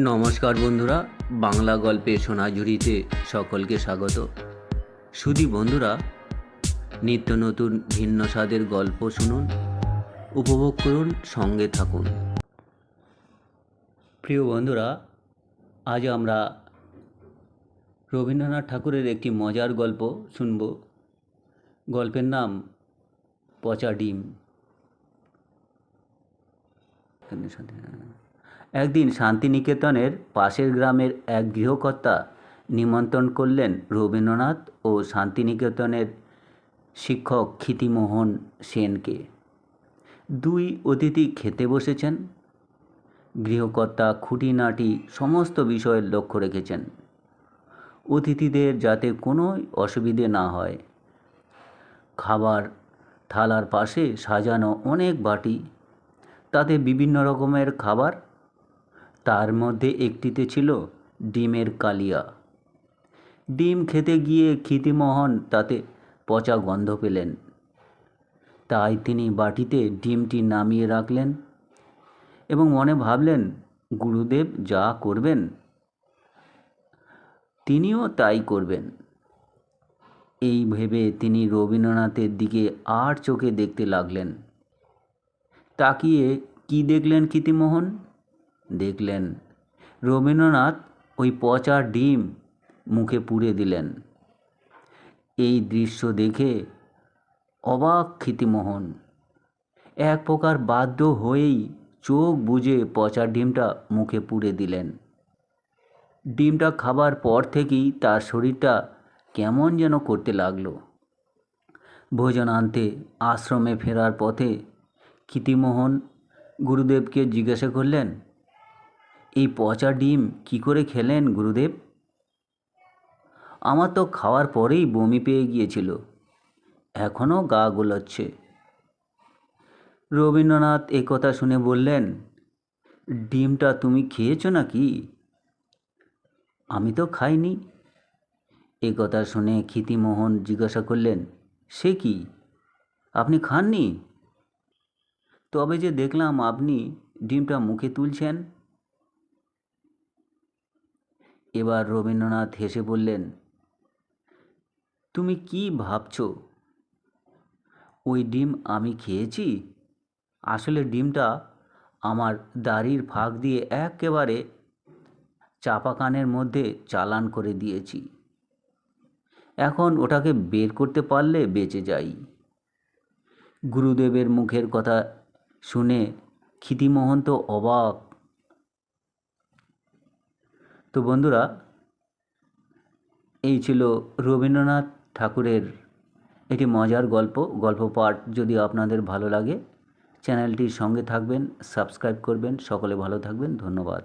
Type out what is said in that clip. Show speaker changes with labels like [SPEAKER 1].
[SPEAKER 1] নমস্কার বন্ধুরা, বাংলা গল্পের সোনাঝুরিতে সকলকে স্বাগত। শুধু বন্ধুরা, নিত্য নতুন ভিন্ন স্বাদের গল্প শুনুন, উপভোগ করুন, সঙ্গে থাকুন। প্রিয় বন্ধুরা, আজ আমরা রবীন্দ্রনাথ ঠাকুরের একটি মজার গল্প শুনব। গল্পের নাম পচা ডিম। একদিন শান্তিনিকেতনের পাশের গ্রামের এক গৃহকর্তা নিমন্ত্রণ করলেন রবীন্দ্রনাথ ও শান্তিনিকেতনের শিক্ষক ক্ষিতিমোহন সেনকে। দুই অতিথি খেতে বসেছেন। গৃহকর্তা খুঁটিনাটি সমস্ত বিষয়ে লক্ষ্য রেখেছেন, অতিথিদের যাতে কোনো অসুবিধে না হয়। খাবার থালার পাশে সাজানো অনেক বাটি, তাতে বিভিন্ন রকমের খাবার। তার মধ্যে একটিতে ছিল ডিমের কালিয়া। ডিম খেতে গিয়ে ক্ষিতিমোহন তাতে পচা গন্ধ পেলেন। তাই তিনি বাটিতে ডিমটি নামিয়ে রাখলেন এবং মনে ভাবলেন, গুরুদেব যা করবেন তিনিও তাই করবেন। এই ভেবে তিনি রবীন্দ্রনাথের দিকে আর চোখে দেখতে লাগলেন। তাকিয়ে কি দেখলেন ক্ষিতিমোহন? দেখলেন রবীন্দ্রনাথ ওই পচা ডিম মুখে পুরে দিলেন। এই দৃশ্য দেখে অবাক ক্ষিতিমোহন। এক প্রকার বাধ্য হয়েই চোখ বুজে পচা ডিমটা মুখে পুরে দিলেন। ডিমটা খাবার পর থেকেই তার শরীরটা কেমন যেন করতে লাগলো। ভোজনান্তে আশ্রমে ফেরার পথে ক্ষিতিমোহন গুরুদেবকে জিজ্ঞাসা করলেন, এই পচা ডিম কি করে খেলেন গুরুদেব? আমার তো খাওয়ার পরেই বমি পেয়ে গিয়েছিল, এখনও গা গোলাচ্ছে। রবীন্দ্রনাথ কথা শুনে বললেন, ডিমটা তুমি খেয়েছো নাকি? আমি তো খাইনি। কথা শুনে ক্ষিতিমোহন জিজ্ঞাসা করলেন, সে কি, আপনি খাননি? তবে যে দেখলাম আপনি ডিমটা মুখে তুলছেন। এবার রবীন্দ্রনাথ হেসে বললেন, তুমি কি ভাবছ? ওই ডিম আমি খেয়েছি? আসলে ডিমটা আমার দাড়ির ফাঁক দিয়ে একেবারে চাপা কানের মধ্যে চালান করে দিয়েছি। এখন ওটাকে বের করতে পারলে বেঁচে যাই। গুরুদেবের মুখের কথা শুনে ক্ষিতিমোহন তো অবাক। তো বন্ধুরা, এই ছিল রবীন্দ্রনাথ ঠাকুরের একটি মজার গল্প পাঠ। যদি আপনাদের ভালো লাগে, চ্যানেলটির সঙ্গে থাকবেন, সাবস্ক্রাইব করবেন। সকলে ভালো থাকবেন। ধন্যবাদ।